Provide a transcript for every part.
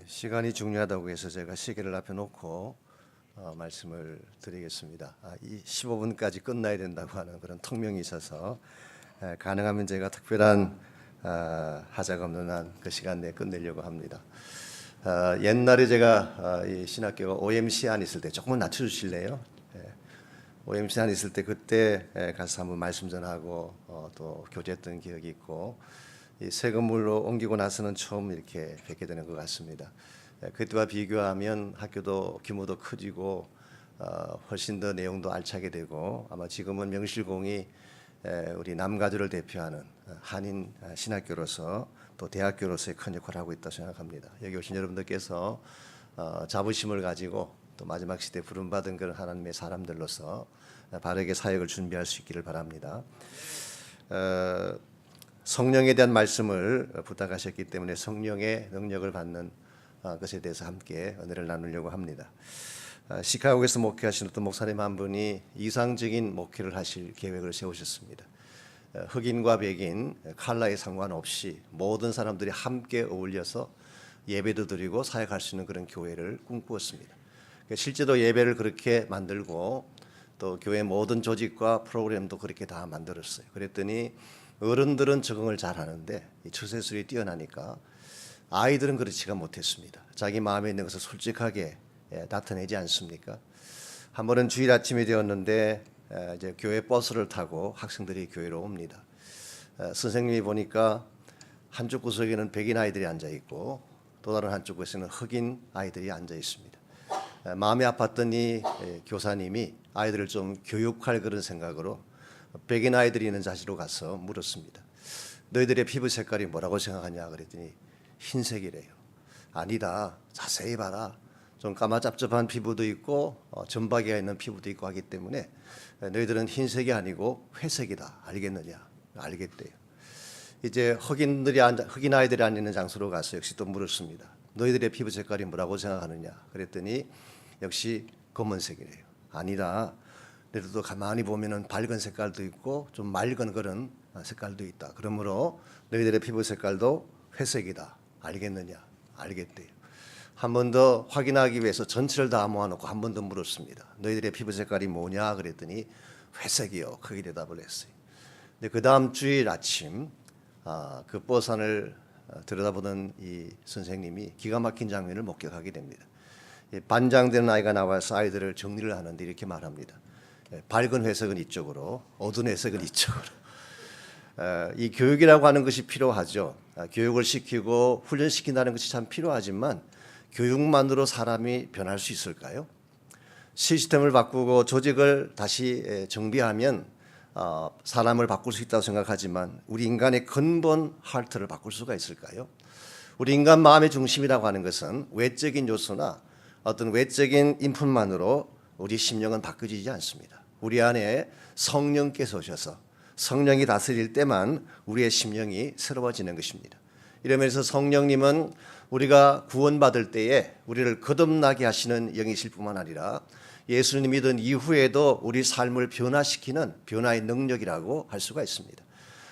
시간이 중요하다고 해서 제가 시계를 앞에 놓고 말씀을 드리겠습니다. 이 15분까지 끝나야 된다고 하는 그런 통명이 있어서 가능하면 제가 특별한 하자가 없는 한 그 시간 내에 끝내려고 합니다. 옛날에 제가 이 신학교가 OMC 안 있을 때 조금만 낮춰주실래요? OMC 안 있을 때 그때 가서 한번 말씀 전하고 또 교제했던 기억이 있고 이 새 건물로 옮기고 나서는 처음 이렇게 뵙게 되는 것 같습니다. 그때와 비교하면 학교도 규모도 커지고 훨씬 더 내용도 알차게 되고 아마 지금은 명실공히 우리 남가주를 대표하는 한인 신학교로서 또 대학교로서의 큰 역할을 하고 있다고 생각합니다. 여기 오신 여러분들께서 자부심을 가지고 또 마지막 시대에 부름받은 그런 하나님의 사람들로서 바르게 사역을 준비할 수 있기를 바랍니다. 성령에 대한 말씀을 부탁하셨기 때문에 성령의 능력을 받는 것에 대해서 함께 은혜를 나누려고 합니다. 시카고에서 목회하시는 어떤 목사님 한 분이 이상적인 목회를 하실 계획을 세우셨습니다. 흑인과 백인 컬러에 상관없이 모든 사람들이 함께 어울려서 예배도 드리고 사역할 수 있는 그런 교회를 꿈꾸었습니다. 실제로 예배를 그렇게 만들고 또 교회 모든 조직과 프로그램도 그렇게 다 만들었어요. 그랬더니 어른들은 적응을 잘 하는데 이 처세술이 뛰어나니까 아이들은 그렇지가 못했습니다. 자기 마음에 있는 것을 솔직하게 나타내지 않습니까? 한 번은 주일 아침이 되었는데 이제 교회 버스를 타고 학생들이 교회로 옵니다. 선생님이 보니까 한쪽 구석에는 백인 아이들이 앉아 있고 또 다른 한쪽 구석에는 흑인 아이들이 앉아 있습니다. 마음이 아팠더니 교사님이 아이들을 좀 교육할 그런 생각으로 백인 아이들이 있는 자리로 가서 물었습니다. 너희들의 피부 색깔이 뭐라고 생각하냐 그랬더니 흰색이래요. 아니다. 자세히 봐라. 좀 까마잡잡한 피부도 있고 점박이가 있는 피부도 있고 하기 때문에 너희들은 흰색이 아니고 회색이다. 알겠느냐? 알겠대요. 이제 흑인 아이들이 앉는 장소로 가서 역시 또 물었습니다. 너희들의 피부 색깔이 뭐라고 생각하느냐? 그랬더니 역시 검은색이래요. 아니다. 그래도 가만히 보면은 밝은 색깔도 있고 좀 맑은 그런 색깔도 있다. 그러므로 너희들의 피부 색깔도 회색이다. 알겠느냐? 알겠대요. 한 번 더 확인하기 위해서 전체를 다 모아놓고 한 번 더 물었습니다. 너희들의 피부 색깔이 뭐냐? 그랬더니 회색이요. 크게 대답을 했어요. 근데 그 다음 주일 아침 그 버스 안을 들여다보던 이 선생님이 기가 막힌 장면을 목격하게 됩니다. 반장되는 아이가 나와서 아이들을 정리를 하는데 이렇게 말합니다. 밝은 회색은 이쪽으로, 어두운 회색은 이쪽으로. 이 교육이라고 하는 것이 필요하죠. 교육을 시키고 훈련시킨다는 것이 참 필요하지만 교육만으로 사람이 변할 수 있을까요? 시스템을 바꾸고 조직을 다시 정비하면 사람을 바꿀 수 있다고 생각하지만 우리 인간의 근본 하트를 바꿀 수가 있을까요? 우리 인간 마음의 중심이라고 하는 것은 외적인 요소나 어떤 외적인 인풋만으로 우리 심령은 바뀌어지지 않습니다. 우리 안에 성령께서 오셔서 성령이 다스릴 때만 우리의 심령이 새로워지는 것입니다. 이러면서 성령님은 우리가 구원받을 때에 우리를 거듭나게 하시는 영이실 뿐만 아니라 예수님 믿은 이후에도 우리 삶을 변화시키는 변화의 능력이라고 할 수가 있습니다.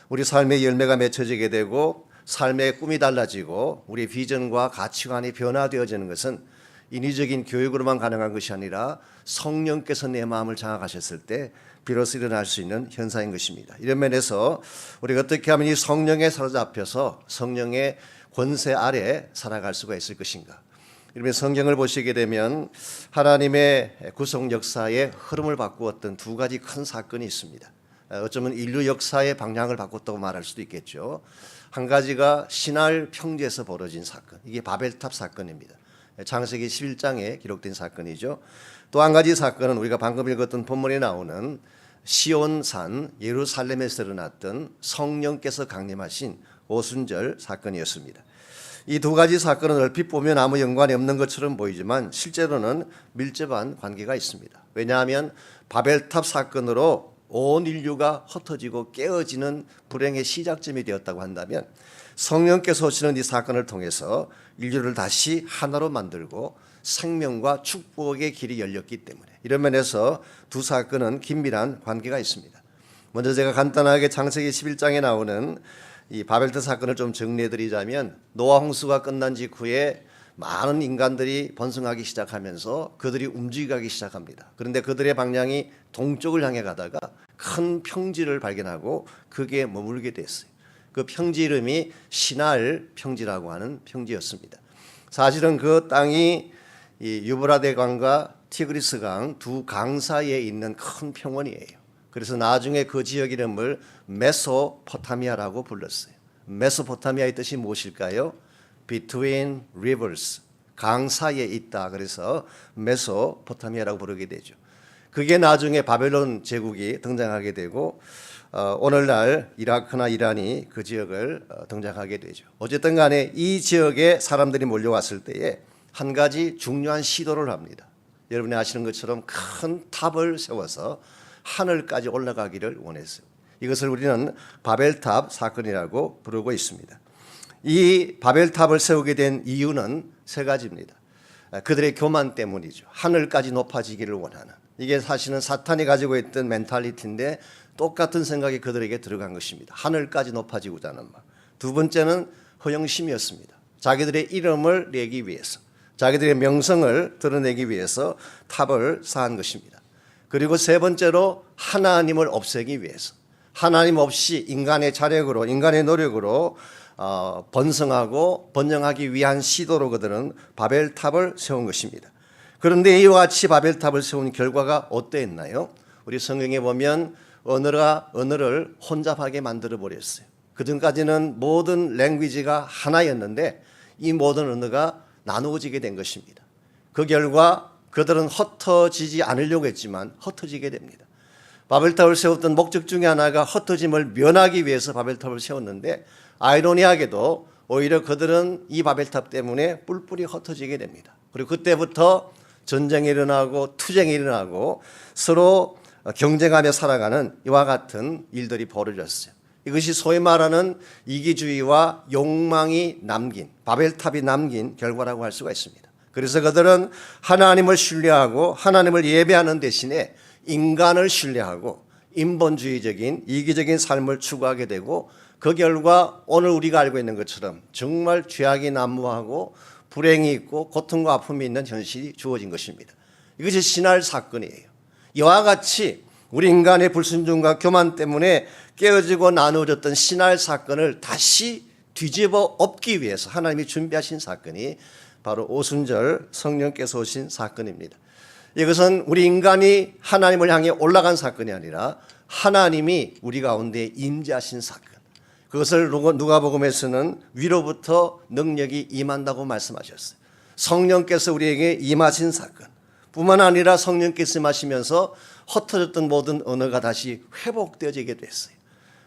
우리 삶의 열매가 맺혀지게 되고 삶의 꿈이 달라지고 우리 비전과 가치관이 변화되어지는 것은 인위적인 교육으로만 가능한 것이 아니라 성령께서 내 마음을 장악하셨을 때 비로소 일어날 수 있는 현상인 것입니다. 이런 면에서 우리가 어떻게 하면 이 성령에 사로잡혀서 성령의 권세 아래 살아갈 수가 있을 것인가. 이러면 성경을 보시게 되면 하나님의 구속 역사의 흐름을 바꾸었던 두 가지 큰 사건이 있습니다. 어쩌면 인류 역사의 방향을 바꿨다고 말할 수도 있겠죠. 한 가지가 신할 평지에서 벌어진 사건, 이게 바벨탑 사건입니다. 창세기 11장에 기록된 사건이죠. 또 한 가지 사건은 우리가 방금 읽었던 본문에 나오는 시온산 예루살렘에서 일어났던 성령께서 강림하신 오순절 사건이었습니다. 이 두 가지 사건은 얼핏 보면 아무 연관이 없는 것처럼 보이지만 실제로는 밀접한 관계가 있습니다. 왜냐하면 바벨탑 사건으로 온 인류가 흩어지고 깨어지는 불행의 시작점이 되었다고 한다면 성령께서 오시는 이 사건을 통해서 인류를 다시 하나로 만들고 생명과 축복의 길이 열렸기 때문에 이런 면에서 두 사건은 긴밀한 관계가 있습니다. 먼저 제가 간단하게 창세기 11장에 나오는 이 바벨탑 사건을 좀 정리해 드리자면 노아 홍수가 끝난 직후에 많은 인간들이 번성하기 시작하면서 그들이 움직이기 시작합니다. 그런데 그들의 방향이 동쪽을 향해 가다가 큰 평지를 발견하고 거기에 머물게 됐어요. 그 평지 이름이 시날 평지라고 하는 평지였습니다. 사실은 그 땅이 이 유브라데 강과 티그리스 강 두 강 사이에 있는 큰 평원이에요. 그래서 나중에 그 지역 이름을 메소포타미아라고 불렀어요. 메소포타미아의 뜻이 무엇일까요? Between rivers, 강 사이에 있다. 그래서 메소포타미아라고 부르게 되죠. 그게 나중에 바벨론 제국이 등장하게 되고 오늘날 이라크나 이란이 그 지역을 등장하게 되죠. 어쨌든 간에 이 지역에 사람들이 몰려왔을 때에 한 가지 중요한 시도를 합니다. 여러분이 아시는 것처럼 큰 탑을 세워서 하늘까지 올라가기를 원했어요. 이것을 우리는 바벨탑 사건이라고 부르고 있습니다. 이 바벨탑을 세우게 된 이유는 세 가지입니다. 그들의 교만 때문이죠. 하늘까지 높아지기를 원하는. 이게 사실은 사탄이 가지고 있던 멘탈리티인데 똑같은 생각이 그들에게 들어간 것입니다. 하늘까지 높아지고자 하는 말. 두 번째는 허영심이었습니다. 자기들의 이름을 내기 위해서, 자기들의 명성을 드러내기 위해서 탑을 쌓은 것입니다. 그리고 세 번째로 하나님을 없애기 위해서, 하나님 없이 인간의 자력으로, 인간의 노력으로 번성하고 번영하기 위한 시도로 그들은 바벨탑을 세운 것입니다. 그런데 이와 같이 바벨탑을 세운 결과가 어땠나요? 우리 성경에 보면 언어가 언어를 혼잡하게 만들어 버렸어요. 그전까지는 모든 랭귀지가 하나였는데 이 모든 언어가 나누어지게 된 것입니다. 그 결과 그들은 흩어지지 않으려고 했지만 흩어지게 됩니다. 바벨탑을 세웠던 목적 중에 하나가 흩어짐을 면하기 위해서 바벨탑을 세웠는데 아이러니하게도 오히려 그들은 이 바벨탑 때문에 뿔뿔이 흩어지게 됩니다. 그리고 그때부터 전쟁이 일어나고 투쟁이 일어나고 서로 경쟁하며 살아가는 이와 같은 일들이 벌어졌어요. 이것이 소위 말하는 이기주의와 욕망이 남긴, 바벨탑이 남긴 결과라고 할 수가 있습니다. 그래서 그들은 하나님을 신뢰하고 하나님을 예배하는 대신에 인간을 신뢰하고 인본주의적인 이기적인 삶을 추구하게 되고 그 결과 오늘 우리가 알고 있는 것처럼 정말 죄악이 난무하고 불행이 있고 고통과 아픔이 있는 현실이 주어진 것입니다. 이것이 신할 사건이에요. 이와 같이 우리 인간의 불순종과 교만 때문에 깨어지고 나누어졌던 신할 사건을 다시 뒤집어 엎기 위해서 하나님이 준비하신 사건이 바로 오순절 성령께서 오신 사건입니다. 이것은 우리 인간이 하나님을 향해 올라간 사건이 아니라 하나님이 우리 가운데 임재하신 사건. 그것을 누가복음에서는 위로부터 능력이 임한다고 말씀하셨어요. 성령께서 우리에게 임하신 사건. 뿐만 아니라 성령께서 임하시면서 흩어졌던 모든 언어가 다시 회복되어지게 됐어요.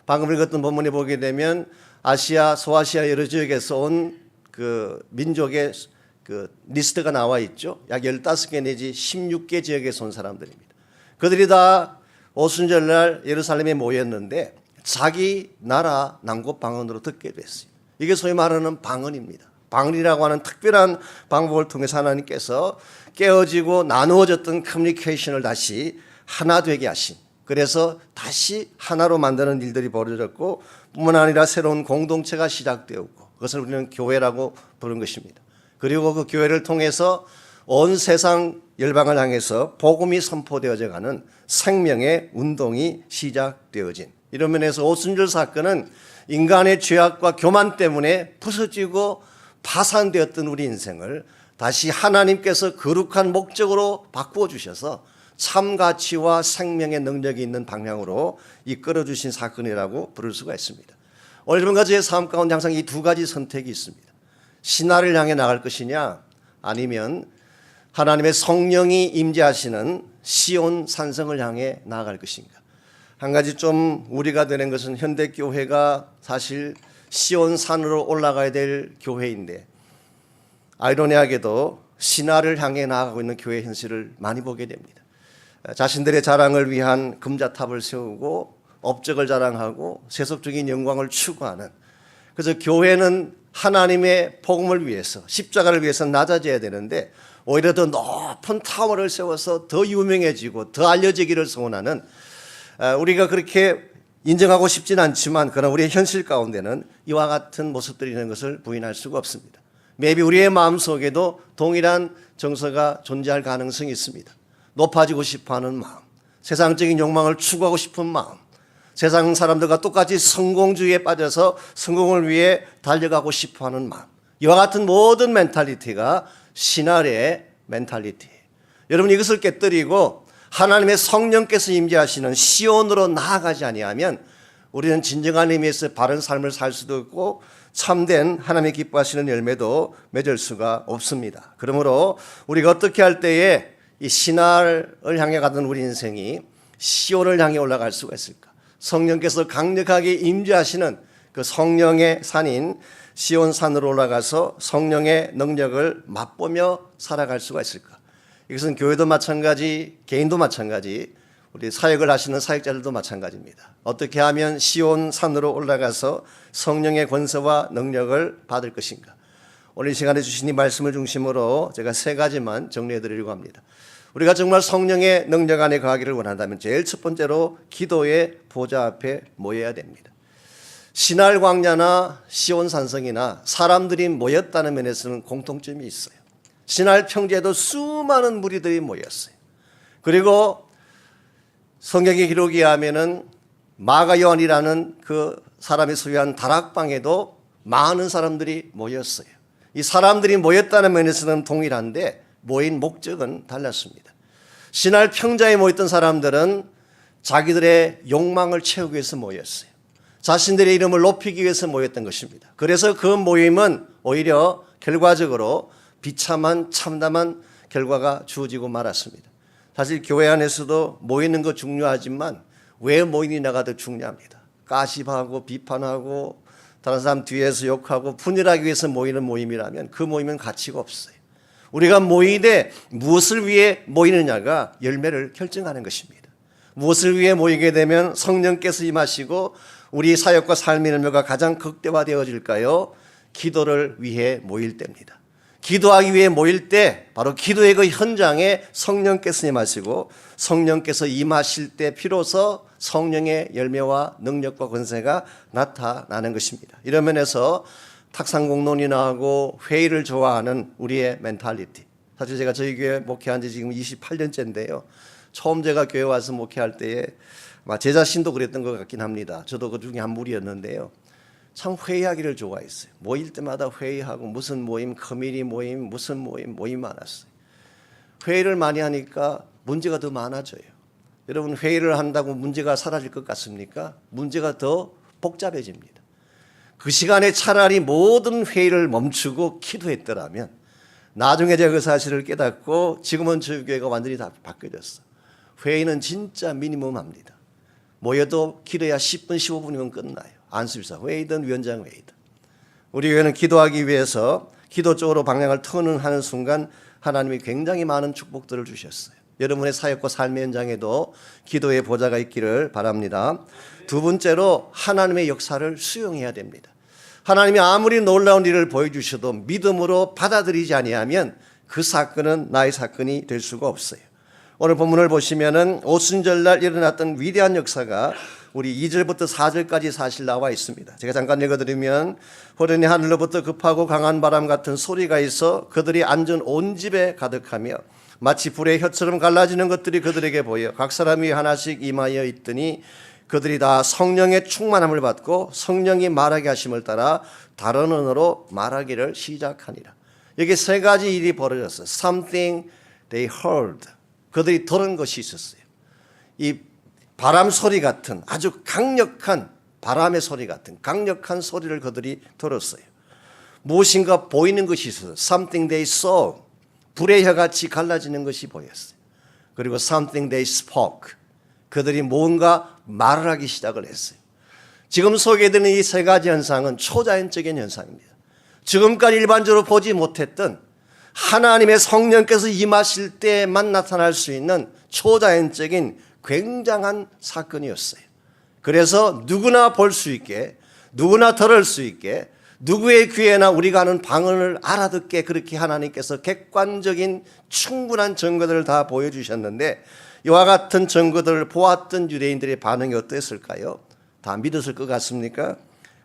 방금 읽었던 본문에 보게 되면 아시아, 소아시아 여러 지역에서 온 그 민족의 그 리스트가 나와 있죠. 약 15개 내지 16개 지역에서 온 사람들입니다. 그들이 다 오순절날 예루살렘에 모였는데 자기 나라 난국 방언으로 듣게 됐어요. 이게 소위 말하는 방언입니다. 방언이라고 하는 특별한 방법을 통해서 하나님께서 깨어지고 나누어졌던 커뮤니케이션을 다시 하나 되게 하신, 그래서 다시 하나로 만드는 일들이 벌어졌고 뿐만 아니라 새로운 공동체가 시작되었고 그것을 우리는 교회라고 부른 것입니다. 그리고 그 교회를 통해서 온 세상 열방을 향해서 복음이 선포되어져 가는 생명의 운동이 시작되어진 이런 면에서 오순절 사건은 인간의 죄악과 교만 때문에 부서지고 파산되었던 우리 인생을 다시 하나님께서 거룩한 목적으로 바꾸어 주셔서 참 가치와 생명의 능력이 있는 방향으로 이끌어 주신 사건이라고 부를 수가 있습니다. 오늘 여러분과 저의 삶 가운데 항상 이 두 가지 선택이 있습니다. 신화를 향해 나갈 것이냐 아니면 하나님의 성령이 임재하시는 시온 산성을 향해 나아갈 것인가. 한 가지 좀 우리가 되는 것은 현대교회가 사실 시온 산으로 올라가야 될 교회인데 아이러니하게도 신화를 향해 나아가고 있는 교회 현실을 많이 보게 됩니다. 자신들의 자랑을 위한 금자탑을 세우고 업적을 자랑하고 세속적인 영광을 추구하는, 그래서 교회는 하나님의 복음을 위해서 십자가를 위해서 낮아져야 되는데 오히려 더 높은 타워를 세워서 더 유명해지고 더 알려지기를 소원하는, 우리가 그렇게 인정하고 싶진 않지만 그러나 우리의 현실 가운데는 이와 같은 모습들이 있는 것을 부인할 수가 없습니다. maybe 우리의 마음속에도 동일한 정서가 존재할 가능성이 있습니다. 높아지고 싶어하는 마음, 세상적인 욕망을 추구하고 싶은 마음, 세상 사람들과 똑같이 성공주의에 빠져서 성공을 위해 달려가고 싶어하는 마음, 이와 같은 모든 멘탈리티가 신할의 멘탈리티예요. 여러분, 이것을 깨뜨리고 하나님의 성령께서 임재하시는 시온으로 나아가지 아니하면 우리는 진정한 의미에서 바른 삶을 살 수도 없고 참된 하나님의 기뻐하시는 열매도 맺을 수가 없습니다. 그러므로 우리가 어떻게 할 때에 이 신할을 향해 가던 우리 인생이 시온을 향해 올라갈 수가 있을까? 성령께서 강력하게 임재하시는 그 성령의 산인 시온 산으로 올라가서 성령의 능력을 맛보며 살아갈 수가 있을까? 이것은 교회도 마찬가지, 개인도 마찬가지, 우리 사역을 하시는 사역자들도 마찬가지입니다. 어떻게 하면 시온 산으로 올라가서 성령의 권세와 능력을 받을 것인가? 오늘 이 시간에 주신 이 말씀을 중심으로 제가 세 가지만 정리해 드리려고 합니다. 우리가 정말 성령의 능력 안에 거하기를 원한다면 제일 첫 번째로 기도의 보좌 앞에 모여야 됩니다. 신할 광야나 시온 산성이나 사람들이 모였다는 면에서는 공통점이 있어요. 신할 평지에도 수많은 무리들이 모였어요. 그리고 성경의 기록에 의하면은 마가 요한이라는 그 사람이 소유한 다락방에도 많은 사람들이 모였어요. 이 사람들이 모였다는 면에서는 동일한데 모인 목적은 달랐습니다. 신할 평자에 모였던 사람들은 자기들의 욕망을 채우기 위해서 모였어요. 자신들의 이름을 높이기 위해서 모였던 것입니다. 그래서 그 모임은 오히려 결과적으로 비참한 참담한 결과가 주어지고 말았습니다. 사실 교회 안에서도 모이는 거 중요하지만 왜 모이느냐가 더 중요합니다. 가십하고 비판하고 다른 사람 뒤에서 욕하고 분열하기 위해서 모이는 모임이라면 그 모임은 가치가 없어요. 우리가 모이되 무엇을 위해 모이느냐가 열매를 결정하는 것입니다. 무엇을 위해 모이게 되면 성령께서 임하시고 우리 사역과 삶의 열매가 가장 극대화되어질까요? 기도를 위해 모일 때입니다. 기도하기 위해 모일 때 바로 기도의 그 현장에 성령께서 임하시고 성령께서 임하실 때 비로소 성령의 열매와 능력과 권세가 나타나는 것입니다. 이런 면에서 탁상공론이나 하고 회의를 좋아하는 우리의 멘탈리티. 사실 제가 저희 교회 목회한 지 지금 28년째인데요. 처음 제가 교회 와서 목회할 때에 제 자신도 그랬던 것 같긴 합니다. 저도 그 중에 한 무리였는데요. 참 회의하기를 좋아했어요. 모일 때마다 회의하고 무슨 모임, 커뮤니티 모임, 무슨 모임 많았어요. 회의를 많이 하니까 문제가 더 많아져요. 여러분, 회의를 한다고 문제가 사라질 것 같습니까? 문제가 더 복잡해집니다. 그 시간에 차라리 모든 회의를 멈추고 기도했더라면 나중에 제가 그 사실을 깨닫고 지금은 저희 교회가 완전히 다 바뀌어졌어. 회의는 진짜 미니멈합니다. 모여도 기도야 10분, 15분이면 끝나요. 안수일사 회의든 위원장 회의든. 우리 교회는 기도하기 위해서 기도 쪽으로 방향을 터는하는 순간 하나님이 굉장히 많은 축복들을 주셨어요. 여러분의 사역과 삶의 현장에도 기도의 보좌가 있기를 바랍니다. 두 번째로 하나님의 역사를 수용해야 됩니다. 하나님이 아무리 놀라운 일을 보여주셔도 믿음으로 받아들이지 아니하면 그 사건은 나의 사건이 될 수가 없어요. 오늘 본문을 보시면은 오순절날 일어났던 위대한 역사가 우리 2절부터 4절까지 사실 나와 있습니다. 제가 잠깐 읽어드리면 호련히 하늘로부터 급하고 강한 바람 같은 소리가 있어 그들이 앉은 온 집에 가득하며 마치 불의 혀처럼 갈라지는 것들이 그들에게 보여 각 사람이 하나씩 임하여 있더니 그들이 다 성령의 충만함을 받고 성령이 말하게 하심을 따라 다른 언어로 말하기를 시작하니라. 여기 세 가지 일이 벌어졌어요. Something they heard. 그들이 들은 것이 있었어요. 이 바람 소리 같은 아주 강력한 바람의 소리 같은 강력한 소리를 그들이 들었어요. 무엇인가 보이는 것이 있었어요. Something they saw. 불의 혀같이 갈라지는 것이 보였어요. 그리고 something they spoke. 그들이 뭔가 말을 하기 시작을 했어요. 지금 소개되는 이 세 가지 현상은 초자연적인 현상입니다. 지금까지 일반적으로 보지 못했던 하나님의 성령께서 임하실 때만 나타날 수 있는 초자연적인 굉장한 사건이었어요. 그래서 누구나 볼 수 있게, 누구나 들을 수 있게, 누구의 귀에나 우리가 아는 방언을 알아듣게 그렇게 하나님께서 객관적인 충분한 증거들을 다 보여주셨는데 이와 같은 증거들을 보았던 유대인들의 반응이 어땠을까요? 다 믿었을 것 같습니까?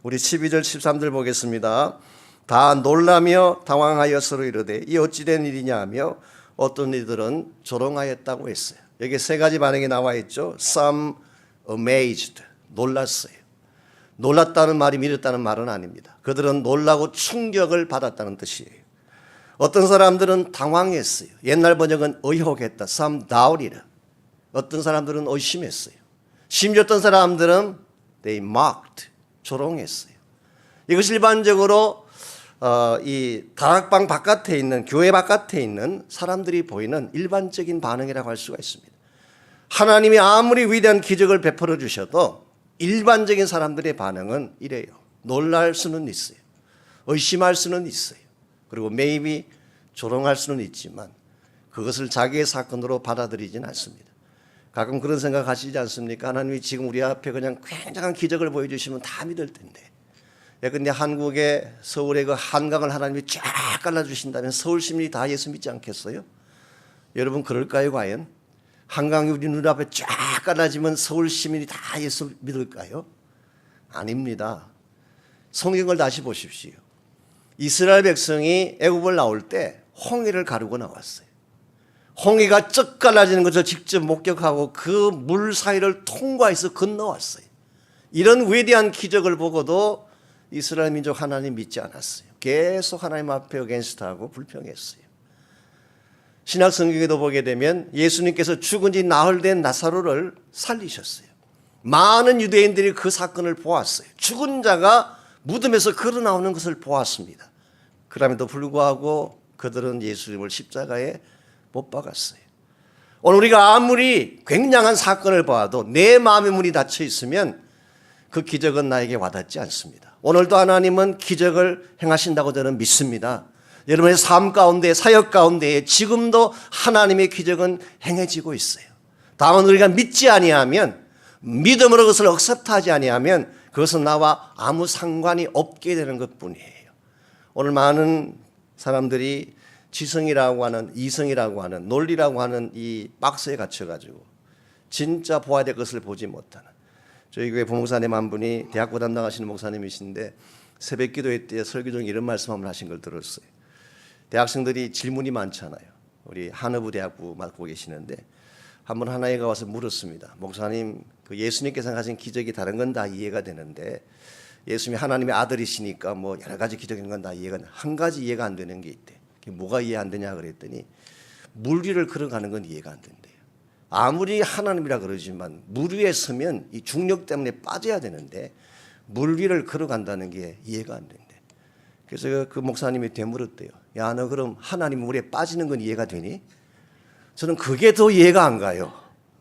우리 12절 13절 보겠습니다. 다 놀라며 당황하여 서로 이르되 이 어찌된 일이냐 하며 어떤 이들은 조롱하였다고 했어요. 여기 세 가지 반응이 나와 있죠. Some amazed, 놀랐어요. 놀랐다는 말이 믿었다는 말은 아닙니다. 그들은 놀라고 충격을 받았다는 뜻이에요. 어떤 사람들은 당황했어요. 옛날 번역은 의혹했다. Some doubted. 어떤 사람들은 의심했어요. 심지어 어떤 사람들은 they mocked, 조롱했어요. 이것이 일반적으로 이 다락방 바깥에 있는, 교회 바깥에 있는 사람들이 보이는 일반적인 반응이라고 할 수가 있습니다. 하나님이 아무리 위대한 기적을 베풀어 주셔도 일반적인 사람들의 반응은 이래요. 놀랄 수는 있어요. 의심할 수는 있어요. 그리고 maybe 조롱할 수는 있지만 그것을 자기의 사건으로 받아들이지는 않습니다. 가끔 그런 생각 하시지 않습니까? 하나님이 지금 우리 앞에 그냥 굉장한 기적을 보여주시면 다 믿을 텐데. 근데 한국의 서울의 그 한강을 하나님이 쫙 갈라주신다면 서울 시민이 다 예수 믿지 않겠어요? 여러분 그럴까요 과연? 한강이 우리 눈앞에 쫙 갈라지면 서울 시민이 다 예수 믿을까요? 아닙니다. 성경을 다시 보십시오. 이스라엘 백성이 애굽을 나올 때 홍해를 가르고 나왔어요. 홍해가 쩍 갈라지는 것을 직접 목격하고 그 물 사이를 통과해서 건너왔어요. 이런 위대한 기적을 보고도 이스라엘 민족 하나님 믿지 않았어요. 계속 하나님 앞에 어게인스트하고 불평했어요. 신약 성경에도 보게 되면 예수님께서 죽은 지 나흘 된 나사로를 살리셨어요. 많은 유대인들이 그 사건을 보았어요. 죽은 자가 무덤에서 걸어 나오는 것을 보았습니다. 그럼에도 불구하고 그들은 예수님을 십자가에 못 박았어요. 오늘 우리가 아무리 굉장한 사건을 봐도 내 마음의 문이 닫혀 있으면 그 기적은 나에게 와닿지 않습니다. 오늘도 하나님은 기적을 행하신다고 저는 믿습니다. 여러분의 삶 가운데, 사역 가운데 지금도 하나님의 기적은 행해지고 있어요. 다만 우리가 믿지 아니하면, 믿음으로 그것을 억셉트하지 아니하면 그것은 나와 아무 상관이 없게 되는 것뿐이에요. 오늘 많은 사람들이 지성이라고 하는, 이성이라고 하는, 논리라고 하는 이 박스에 갇혀가지고 진짜 보아야 될 것을 보지 못하는, 저희 교회 부목사님 한 분이 대학부 담당하시는 목사님이신데 새벽 기도회 때 설교 중에 이런 말씀 한번 하신 걸 들었어요. 대학생들이 질문이 많잖아요. 우리 한의부 대학부 맡고 계시는데 한 번 하나이가 와서 물었습니다. 목사님, 그 예수님께서 하신 기적이 다른 건 다 이해가 되는데 예수님이 하나님의 아들이시니까 뭐 여러 가지 기적인 건 다 이해가 되는데 한 가지 이해가 안 되는 게 있대. 그게 뭐가 이해 안 되냐 그랬더니 물 위를 걸어가는 건 이해가 안 된대요. 아무리 하나님이라 그러지만 물 위에 서면 이 중력 때문에 빠져야 되는데 물 위를 걸어간다는 게 이해가 안 된대. 그래서 그 목사님이 되물었대요. 야, 너 그럼 하나님 물에 빠지는 건 이해가 되니? 저는 그게 더 이해가 안 가요.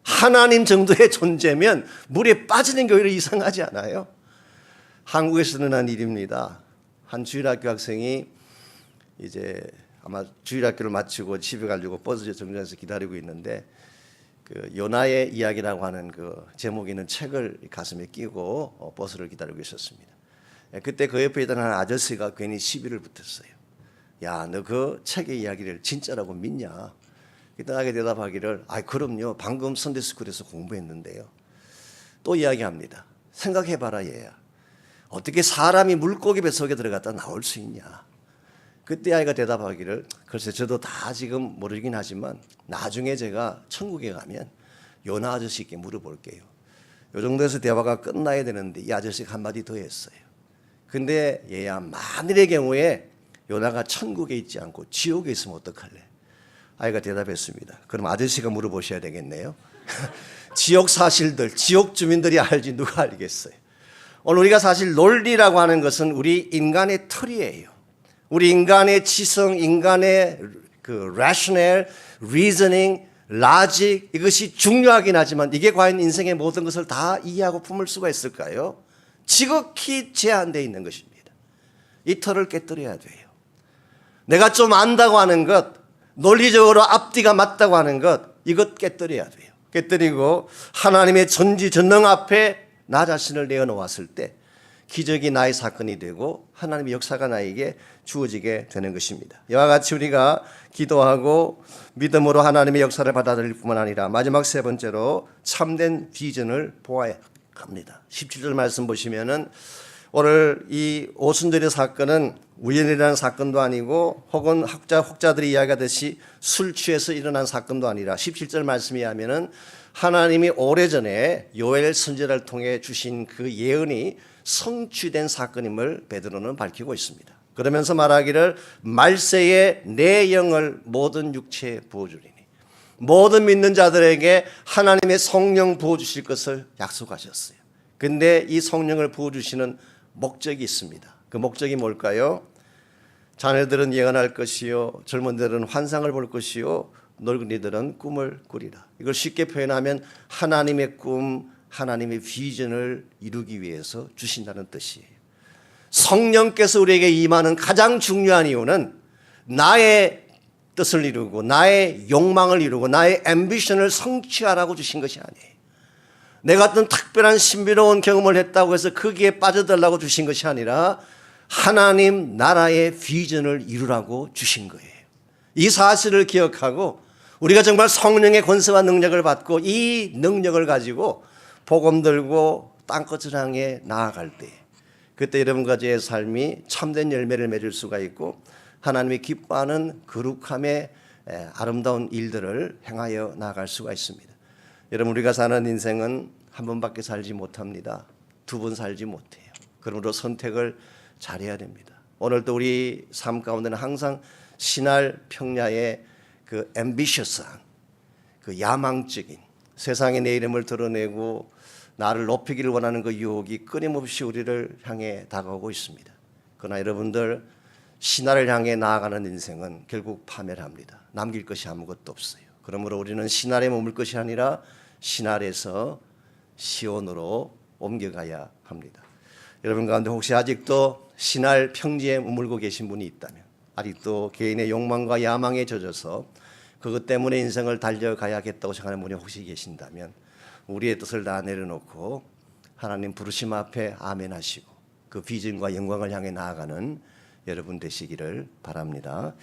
하나님 정도의 존재면 물에 빠지는 게 오히려 이상하지 않아요? 한국에서 일어난 일입니다. 한 주일학교 학생이 이제 아마 주일학교를 마치고 집에 가려고 버스 정류장에서 기다리고 있는데 그 요나의 이야기라고 하는 그 제목이 있는 책을 가슴에 끼고 버스를 기다리고 있었습니다. 그때 그 옆에 있던 한 아저씨가 괜히 시비를 붙었어요. 야, 너 그 책의 이야기를 진짜라고 믿냐? 그때 대답하기를, 그럼요. 방금 선데스쿨에서 공부했는데요. 또 이야기합니다. 생각해봐라 얘야. 어떻게 사람이 물고기 뱃속에 들어갔다 나올 수 있냐? 그때 아이가 대답하기를, 글쎄 저도 다 지금 모르긴 하지만 나중에 제가 천국에 가면 요나 아저씨께 물어볼게요. 요 정도에서 대화가 끝나야 되는데 이 아저씨가 한마디 더 했어요. 근데 얘야, 만일의 경우에 요나가 천국에 있지 않고 지옥에 있으면 어떡할래? 아이가 대답했습니다. 그럼 아저씨가 물어보셔야 되겠네요. 지옥 사실들, 지옥 주민들이 알지 누가 알겠어요? 오늘 우리가 사실 논리라고 하는 것은 우리 인간의 틀이에요. 우리 인간의 지성, 인간의 그 rational, reasoning, logic, 이것이 중요하긴 하지만 이게 과연 인생의 모든 것을 다 이해하고 품을 수가 있을까요? 지극히 제한되어 있는 것입니다. 이 틀을 깨뜨려야 돼요. 내가 좀 안다고 하는 것, 논리적으로 앞뒤가 맞다고 하는 것, 이것 깨뜨려야 돼요. 깨뜨리고 하나님의 전지전능 앞에 나 자신을 내어놓았을 때 기적이 나의 사건이 되고 하나님의 역사가 나에게 주어지게 되는 것입니다. 이와 같이 우리가 기도하고 믿음으로 하나님의 역사를 받아들일 뿐만 아니라 마지막 세 번째로 참된 비전을 보아야 합니다. 17절 말씀 보시면은 오늘 이 오순절의 사건은 우연히 일어난 사건도 아니고 혹은 학자들이 이야기하듯이 술 취해서 일어난 사건도 아니라 17절 말씀에 하면은 하나님이 오래전에 요엘 선지자를 통해 주신 그 예언이 성취된 사건임을 베드로는 밝히고 있습니다. 그러면서 말하기를 말세에 내 영을 모든 육체에 부어주리니 모든 믿는 자들에게 하나님의 성령 부어주실 것을 약속하셨어요. 근데 이 성령을 부어주시는 목적이 있습니다. 그 목적이 뭘까요? 자녀들은 예언할 것이요 젊은이들은 환상을 볼 것이요 늙은이들은 꿈을 꾸리라. 이걸 쉽게 표현하면 하나님의 꿈, 하나님의 비전을 이루기 위해서 주신다는 뜻이에요. 성령께서 우리에게 임하는 가장 중요한 이유는 나의 뜻을 이루고 나의 욕망을 이루고 나의 앰비션을 성취하라고 주신 것이 아니에요. 내가 어떤 특별한 신비로운 경험을 했다고 해서 거기에 빠져들라고 주신 것이 아니라 하나님 나라의 비전을 이루라고 주신 거예요. 이 사실을 기억하고 우리가 정말 성령의 권세와 능력을 받고 이 능력을 가지고 복음 들고 땅끝을 향해 나아갈 때 그때 여러분과 저의 삶이 참된 열매를 맺을 수가 있고 하나님이 기뻐하는 거룩함의 아름다운 일들을 행하여 나아갈 수가 있습니다. 여러분 우리가 사는 인생은 한 번밖에 살지 못합니다. 두 번 살지 못해요. 그러므로 선택을 잘해야 됩니다. 오늘도 우리 삶 가운데는 항상 신할 평야의 그 앰비셔스한 그 야망적인 세상에 내 이름을 드러내고 나를 높이기를 원하는 그 유혹이 끊임없이 우리를 향해 다가오고 있습니다. 그러나 여러분들 신화를 향해 나아가는 인생은 결국 파멸합니다. 남길 것이 아무것도 없어요. 그러므로 우리는 신할에 머물 것이 아니라 신할에서 시온으로 옮겨가야 합니다. 여러분 가운데 혹시 아직도 신할 평지에 머물고 계신 분이 있다면 아직도 개인의 욕망과 야망에 젖어서 그것 때문에 인생을 달려가야겠다고 생각하는 분이 혹시 계신다면 우리의 뜻을 다 내려놓고 하나님 부르심 앞에 아멘 하시고 그 비전과 영광을 향해 나아가는 여러분 되시기를 바랍니다.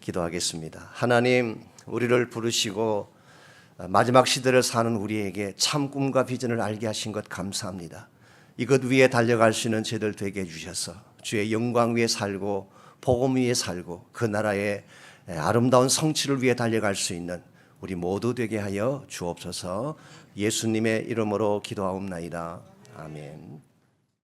기도하겠습니다. 하나님 우리를 부르시고 마지막 시대를 사는 우리에게 참 꿈과 비전을 알게 하신 것 감사합니다. 이것 위에 달려갈 수 있는 저희들 되게 해주셔서 주의 영광 위에 살고 복음 위에 살고 그 나라의 아름다운 성취를 위해 달려갈 수 있는 우리 모두 되게 하여 주옵소서. 예수님의 이름으로 기도하옵나이다. 아멘.